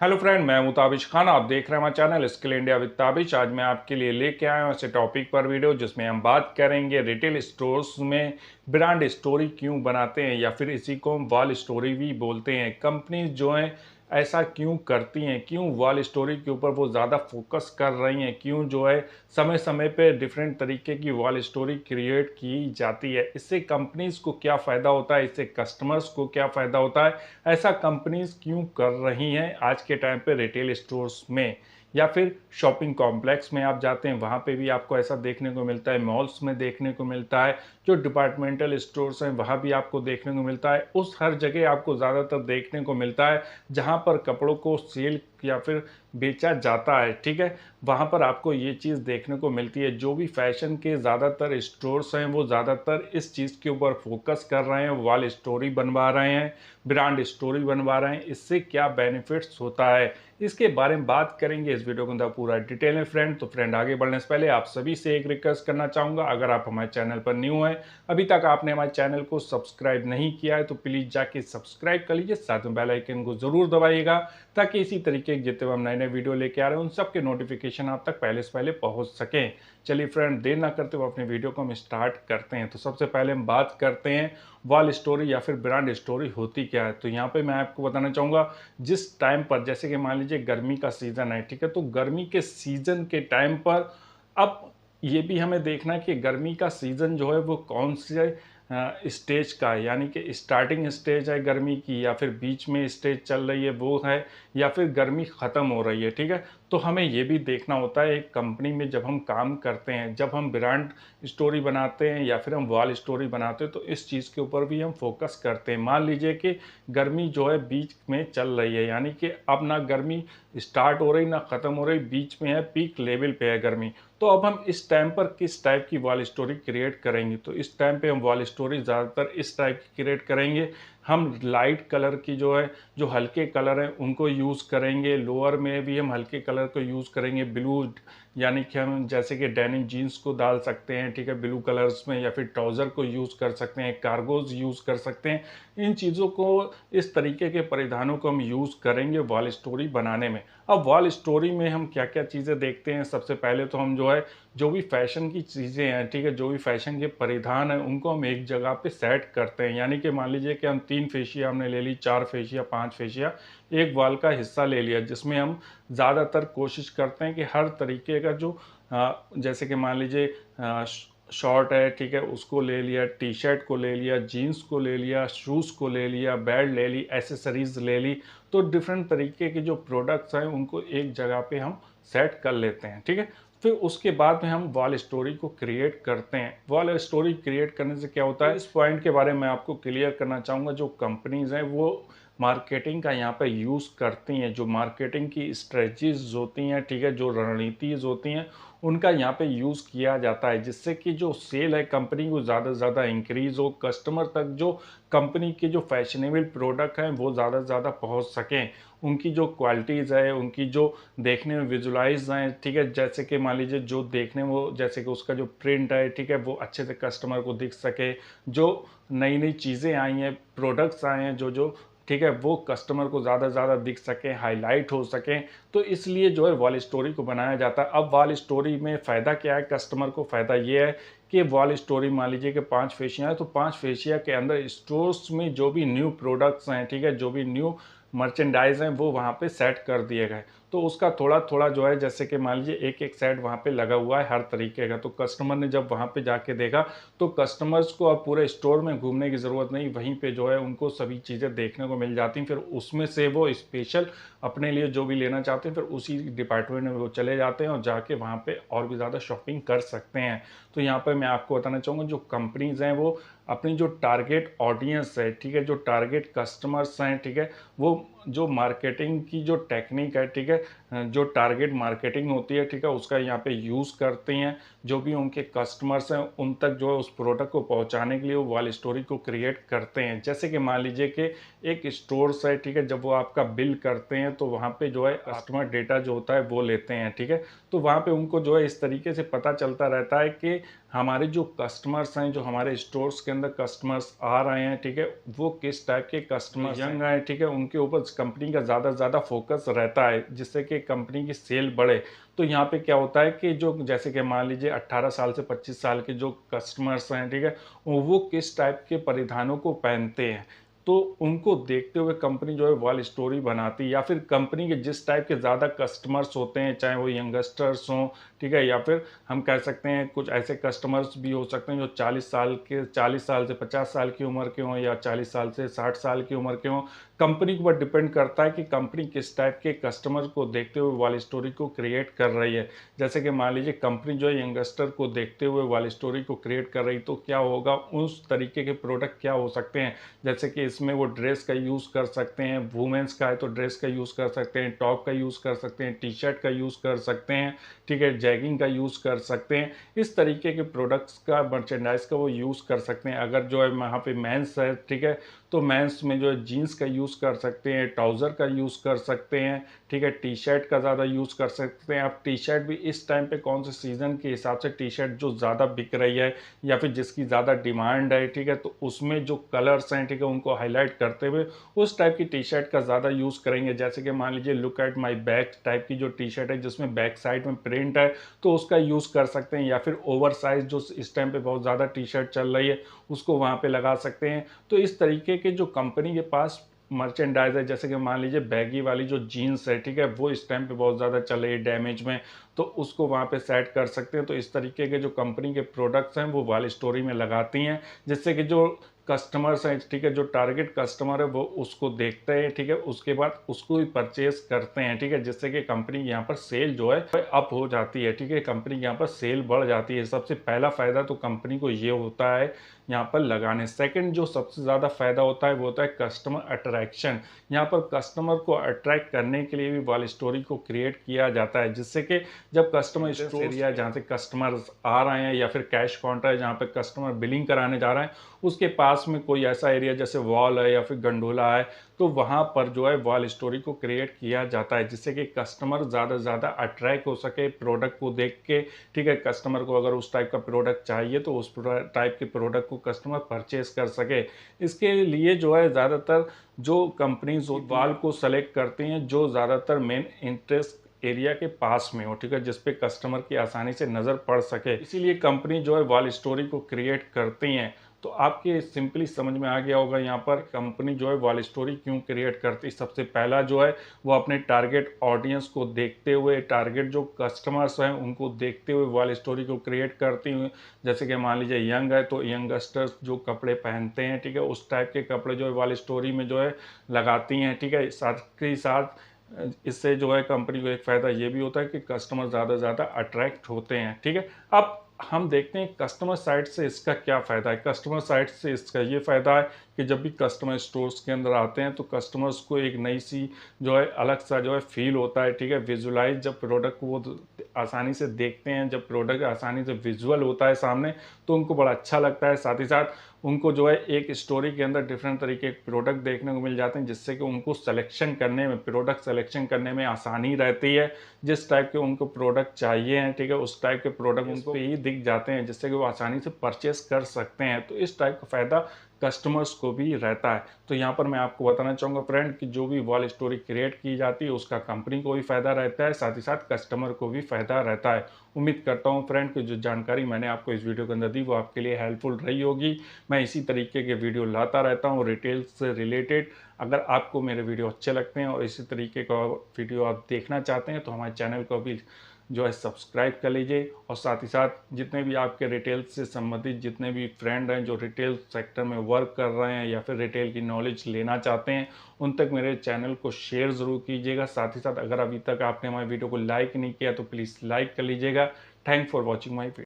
Hello friend, मैं हूं ताबिश खान। आप देख रहे हैं हमारा channel skill India with Tabish. आज मैं आपके लिए लेके आया हूं ऐसे टॉपिक पर वीडियो जिसमें हम बात करेंगे रिटेल स्टोर्स में ब्रांड स्टोरी क्यों बनाते हैं, या फिर इसी को हम वॉल स्टोरी भी बोलते हैं। कंपनीज जो हैं ऐसा क्यों करती हैं, क्यों वॉल स्टोरी के ऊपर वो ज़्यादा फोकस कर रही हैं, क्यों जो है समय समय पे डिफरेंट तरीके की वॉल स्टोरी क्रिएट की जाती है। इससे कंपनीज को क्या फ़ायदा होता है, इससे कस्टमर्स को क्या फ़ायदा होता है, ऐसा कंपनीज क्यों कर रही हैं आज के टाइम पे रिटेल स्टोर्स में। या फिर शॉपिंग कॉम्प्लेक्स में आप जाते हैं, वहाँ पे भी आपको ऐसा देखने को मिलता है, मॉल्स में देखने को मिलता है, जो डिपार्टमेंटल स्टोर्स हैं वहाँ भी आपको देखने को मिलता है। उस हर जगह आपको ज़्यादातर देखने को मिलता है जहाँ पर कपड़ों को सेल या फिर बेचा जाता है, ठीक है। वहाँ पर आपको ये चीज़ देखने को मिलती है। जो भी फैशन के ज़्यादातर स्टोर्स हैं वो ज़्यादातर इस चीज़ के ऊपर फोकस कर रहे हैं, वॉल स्टोरी बनवा रहे हैं, ब्रांड स्टोरी बनवा रहे हैं। इससे क्या बेनिफिट्स होता है, इसके बारे में बात करेंगे इस वीडियो के अंदर पूरा डिटेल में फ्रेंड। तो फ्रेंड, आगे बढ़ने से पहले आप सभी से एक रिक्वेस्ट करना चाहूँगा, अगर आप हमारे चैनल पर न्यू हैं, अभी तक आपने हमारे चैनल को सब्सक्राइब नहीं किया है, तो प्लीज़ जाके सब्सक्राइब कर लीजिए, साथ में बेल आइकन को ज़रूर दबाइएगा ताकि इसी तरीके के जितने हम नए नए वीडियो लेके आ रहे हैं उन सबके नोटिफिकेशन आप तक पहले से पहले पहुंच सकें। चलिए फ्रेंड, देर ना करते हुए अपने वीडियो को हम स्टार्ट करते हैं। तो सबसे पहले हम बात करते हैं वॉल स्टोरी या फिर ब्रांड स्टोरी होती क्या है। तो यहाँ पे मैं आपको बताना चाहूँगा, जिस टाइम पर जैसे कि मान लीजिए गर्मी का सीज़न है, ठीक है, तो गर्मी के सीज़न के टाइम पर अब ये भी हमें देखना है कि गर्मी का सीज़न जो है वो कौन से स्टेज का है, यानी कि स्टार्टिंग स्टेज है गर्मी की, या फिर बीच में स्टेज चल रही है वो है, या फिर गर्मी ख़त्म हो रही है, ठीक है। तो हमें ये भी देखना होता है एक कंपनी में जब हम काम करते हैं, जब हम ब्रांड स्टोरी बनाते हैं या फिर हम वॉल स्टोरी बनाते हैं, तो इस चीज़ के ऊपर भी हम फोकस करते हैं। मान लीजिए कि गर्मी जो है बीच में चल रही है, यानी कि अब ना गर्मी स्टार्ट हो रही ना ख़त्म हो रही, बीच में है, पीक लेवल पे है गर्मी। तो अब हम इस टाइम पर किस टाइप की वॉल स्टोरी क्रिएट करेंगे, तो इस टाइम पे हम वॉल स्टोरी ज़्यादातर इस टाइप की क्रिएट करेंगे। हम लाइट कलर की जो है, जो हल्के कलर हैं उनको यूज़ करेंगे। लोअर में भी हम हल्के कलर को यूज़ करेंगे, ब्लू, यानी कि हम जैसे कि डेनिम जीन्स को डाल सकते हैं, ठीक है, ब्लू कलर्स में, या फिर ट्राउज़र को यूज़ कर सकते हैं, कार्गोज यूज़ कर सकते हैं। इन चीज़ों को, इस तरीके के परिधानों को हम यूज़ करेंगे वॉल स्टोरी बनाने में। अब वॉल स्टोरी में हम क्या क्या चीज़ें देखते हैं, सबसे पहले तो हम जो है, जो भी फैशन की चीज़ें हैं, ठीक है, जो भी फैशन के परिधान हैं उनको हम एक जगह पे सेट करते हैं। यानी कि मान लीजिए कि हम 3 फेशिया हमने ले ली, 4 फेशिया, 5 फेशिया, एक वॉल का हिस्सा ले लिया, जिसमें हम ज़्यादातर कोशिश करते हैं कि हर तरीके का जो जैसे कि मान लीजिए शॉर्ट है, ठीक है, उसको ले लिया, टी शर्ट को ले लिया, जीन्स को ले लिया, शूज़ को ले लिया, बेल्ट ले ली, एसेसरीज़ ले ली। तो डिफरेंट तरीके के जो प्रोडक्ट्स हैं उनको एक जगह पे हम सेट कर लेते हैं, ठीक है। फिर उसके बाद में हम वॉल स्टोरी को क्रिएट करते हैं। वॉल स्टोरी क्रिएट करने से क्या होता है, इस पॉइंट के बारे में आपको क्लियर करना चाहूँगा। जो कंपनीज हैं वो मार्केटिंग का यहाँ पे यूज़ करती हैं, जो मार्केटिंग की स्ट्रेटजीज होती हैं, ठीक है, जो रणनीतिज होती हैं, उनका यहाँ पे यूज़ किया जाता है, जिससे कि जो सेल है कंपनी को ज़्यादा से ज़्यादा इंक्रीज़ हो, कस्टमर तक जो कंपनी के जो फैशनेबल प्रोडक्ट हैं वो ज़्यादा से ज़्यादा पहुँच सकें। उनकी जो क्वालिटीज़ है, उनकी जो देखने में विजुलाइज हैं, ठीक है, जैसे कि मान लीजिए जो देखने में वो, जैसे कि उसका जो प्रिंट है, ठीक है, वो अच्छे से कस्टमर को दिख सके। जो नई नई चीज़ें आई हैं, प्रोडक्ट्स आए हैं, जो जो ठीक है, वो कस्टमर को ज़्यादा से ज़्यादा दिख सकें, हाईलाइट हो सकें। तो इसलिए जो है वॉल स्टोरी को बनाया जाता है। अब वॉल स्टोरी में फ़ायदा क्या है, कस्टमर को फ़ायदा ये है कि वॉल स्टोरी मान लीजिए कि 5 फेशियाँ हैं, तो 5 फेशिया के अंदर स्टोर्स में जो भी न्यू प्रोडक्ट्स हैं, ठीक है, जो भी न्यू मर्चेंडाइज़ हैं वो वहाँ पे सेट कर दिए गए। तो उसका थोड़ा-थोड़ा जो है, जैसे कि मान लीजिए एक-एक सेट वहाँ पे लगा हुआ है हर तरीके का। तो कस्टमर ने जब वहाँ पे जाके देखा, तो कस्टमर्स को अब पूरे स्टोर में घूमने की ज़रूरत नहीं, वहीं पे जो है उनको सभी चीज़ें देखने को मिल जाती हैं। फिर उसमें से वो स्पेशल अपने लिए जो भी लेना चाहते हैं, फिर उसी डिपार्टमेंट में वो चले जाते हैं और जाके वहाँ पे और भी ज़्यादा शॉपिंग कर सकते हैं। तो यहाँ पर मैं आपको बताना चाहूँगा, जो कंपनीज़ हैं वो अपनी जो टारगेट ऑडियंस है, ठीक है, जो टारगेट कस्टमर्स हैं, ठीक है, वो जो मार्केटिंग की जो टेक्निक है, ठीक है, जो टारगेट मार्केटिंग होती है, ठीक है, उसका यहाँ पे यूज़ करते हैं। जो भी उनके कस्टमर्स हैं उन तक जो है उस प्रोडक्ट को पहुँचाने के लिए वो वॉल स्टोरी को क्रिएट करते हैं। जैसे कि मान लीजिए कि एक स्टोर्स है, ठीक है, जब वो आपका बिल करते हैं तो वहाँ पे जो है कस्टमर डेटा जो होता है वो लेते हैं, ठीक है। तो वहाँ पे उनको जो है इस तरीके से पता चलता रहता है कि हमारे जो कस्टमर्स हैं, जो हमारे स्टोर्स के अंदर कस्टमर्स आ रहे हैं, ठीक है, वो किस टाइप के कस्टमर्स यंग हैं, ठीक है, उनके ऊपर कंपनी का ज़्यादा से ज़्यादा फोकस रहता है जिससे कि कंपनी की सेल बढ़े। तो यहाँ पे क्या होता है कि जो जैसे कि मान लीजिए 18 साल से 25 साल के जो कस्टमर्स हैं, ठीक है, वो किस टाइप के परिधानों को पहनते हैं, तो उनको देखते हुए कंपनी जो है वॉल स्टोरी बनाती है, या फिर कंपनी के जिस टाइप के ज़्यादा कस्टमर्स होते हैं, चाहे वो यंगस्टर्स हों, ठीक है, या फिर हम कह सकते हैं कुछ ऐसे कस्टमर्स भी हो सकते हैं जो 40 साल से 50 साल की उम्र के हों, या 40 साल से 60 साल की उम्र के हों। कंपनी के ऊपर डिपेंड करता है कि कंपनी किस टाइप के कस्टमर को देखते हुए वॉल स्टोरी को क्रिएट कर रही है। जैसे कि मान लीजिए कंपनी जो है यंगस्टर को देखते हुए वॉल स्टोरी को क्रिएट कर रही, तो क्या होगा, उस तरीके के प्रोडक्ट क्या हो सकते हैं, जैसे कि इसमें वो ड्रेस का यूज़ कर सकते हैं, वुमेन्स का है तो ड्रेस का यूज़ कर सकते हैं, टॉप का यूज़ कर सकते हैं, टी शर्ट का यूज़ कर सकते हैं, ठीक है, जैगिंग का यूज़ कर सकते हैं। इस तरीके के प्रोडक्ट्स का, मर्चेंडाइज का वो यूज़ कर सकते हैं। अगर जो है वहाँ पे मेंस है, ठीक है, तो मेंस में जो है जीन्स का यूज़ कर सकते हैं, ट्राउज़र का यूज़ कर सकते हैं, ठीक है, टी शर्ट का ज़्यादा यूज़ कर सकते हैं। आप टी शर्ट भी इस टाइम पे कौन से सीज़न के हिसाब से टी शर्ट जो ज़्यादा बिक रही है या फिर जिसकी ज़्यादा डिमांड है, ठीक है, तो उसमें जो कलर्स हैं, ठीक है, उनको हाईलाइट करते हुए उस टाइप की टी शर्ट का ज़्यादा यूज़ करेंगे। जैसे कि मान लीजिए look at my back type की जो टी शर्ट है जिसमें बैक साइड में प्रिंट है, तो उसका यूज़ कर सकते हैं, या फिर ओवर साइज जो इस टाइम पे बहुत ज़्यादा टी शर्ट चल रही है उसको वहाँ पे लगा सकते हैं। तो इस तरीके के जो कंपनी के पास मर्चेंडाइज है, जैसे कि मान लीजिए बैगी वाली जो जीन्स है, ठीक है, वो इस टाइम पे बहुत ज़्यादा चल रही है डैमेज में, तो उसको वहाँ पे सेट कर सकते हैं। तो इस तरीके के जो कंपनी के प्रोडक्ट्स हैं वो वॉल स्टोरी में लगाती हैं, जिससे कि जो कस्टमर्स हैं, ठीक है, जो टारगेट कस्टमर है वो उसको देखते हैं, ठीक है, उसके बाद उसको भी परचेज करते हैं, ठीक है, जिससे कि कंपनी यहाँ पर सेल जो है अप हो जाती है, ठीक है, कंपनी यहाँ पर सेल बढ़ जाती है। सबसे पहला फ़ायदा तो कंपनी को ये होता है यहाँ पर लगाने। सेकंड जो सबसे ज़्यादा फ़ायदा होता है वो होता है कस्टमर अट्रैक्शन। यहाँ पर कस्टमर को अट्रैक्ट करने के लिए भी वॉल स्टोरी को क्रिएट किया जाता है, जिससे कि जब कस्टमर स्टोर एरिया जहाँ से कस्टमर्स आ रहे हैं, या फिर कैश काउंटर है जहाँ पर कस्टमर बिलिंग कराने जा रहे हैं, उसके पास में कोई ऐसा एरिया जैसे वॉल है या फिर गंडोला है, तो वहाँ पर जो है वॉल स्टोरी को क्रिएट किया जाता है, जिससे कि कस्टमर ज़्यादा से ज़्यादा अट्रैक्ट हो सके प्रोडक्ट को देख के, ठीक है, कस्टमर को अगर उस टाइप का प्रोडक्ट चाहिए तो उस टाइप के प्रोडक्ट को कस्टमर परचेज कर सके। इसके लिए जो है ज़्यादातर जो कंपनीज वॉल को सेलेक्ट करती हैं जो ज़्यादातर मेन इंटरेस्ट एरिया के पास में हो, ठीक है, जिसपे कस्टमर की आसानी से नज़र पड़ सके, इसीलिए कंपनी जो है वॉल स्टोरी को क्रिएट करती हैं। तो आपके सिंपली समझ में आ गया होगा यहाँ पर कंपनी जो है वॉल स्टोरी क्यों क्रिएट करती है। सबसे पहला जो है वो अपने टारगेट ऑडियंस को देखते हुए, टारगेट जो कस्टमर्स हैं उनको देखते हुए वॉल स्टोरी को क्रिएट करती हुई, जैसे कि मान लीजिए यंग है तो यंगस्टर्स जो कपड़े पहनते हैं, ठीक है, उस टाइप के कपड़े जो है वॉल स्टोरी में जो है लगाती हैं, ठीक है। साथ ही साथ इससे जो है कंपनी को एक फ़ायदा ये भी होता है कि कस्टमर ज़्यादा से ज़्यादा अट्रैक्ट होते हैं, ठीक है। अब हम देखते हैं कस्टमर साइड से इसका क्या फ़ायदा है। कस्टमर साइड से इसका ये फ़ायदा है कि जब भी कस्टमर स्टोर्स के अंदर आते हैं तो कस्टमर्स को एक नई सी जो है अलग सा जो है फील होता है, ठीक है। विजुलाइज जब प्रोडक्ट को वो आसानी से देखते हैं, जब प्रोडक्ट आसानी से विजुअल होता है सामने, तो उनको बड़ा अच्छा लगता है। साथ ही साथ उनको जो है एक स्टोरी के अंदर डिफरेंट तरीके के प्रोडक्ट देखने को मिल जाते हैं, जिससे कि उनको सिलेक्शन करने में, प्रोडक्ट सिलेक्शन करने में आसानी रहती है। जिस टाइप के उनको प्रोडक्ट चाहिए हैं, ठीक है, उस टाइप के प्रोडक्ट उनको ही दिख जाते हैं, जिससे कि वो आसानी से परचेस कर सकते हैं। तो इस टाइप का फ़ायदा कस्टमर्स को भी रहता है। तो यहाँ पर मैं आपको बताना चाहूँगा फ्रेंड कि जो भी वॉल स्टोरी क्रिएट की जाती है उसका कंपनी को भी फ़ायदा रहता है, साथ ही साथ कस्टमर को भी फ़ायदा रहता है। उम्मीद करता हूँ फ्रेंड कि जो जानकारी मैंने आपको इस वीडियो के अंदर दी वो आपके लिए हेल्पफुल रही होगी। मैं इसी तरीके के वीडियो लाता रहता हूँ रिटेल से रिलेटेड। अगर आपको मेरे वीडियो अच्छे लगते हैं और इसी तरीके का वीडियो आप देखना चाहते हैं तो हमारे चैनल को भी जो है सब्सक्राइब कर लीजिए। और साथ ही साथ जितने भी आपके रिटेल से संबंधित जितने भी फ्रेंड हैं जो रिटेल सेक्टर में वर्क कर रहे हैं या फिर रिटेल की नॉलेज लेना चाहते हैं, उन तक मेरे चैनल को शेयर ज़रूर कीजिएगा। साथ ही साथ अगर अभी तक आपने हमारे वीडियो को लाइक नहीं किया तो प्लीज़ लाइक कर लीजिएगा। Thank for watching my video.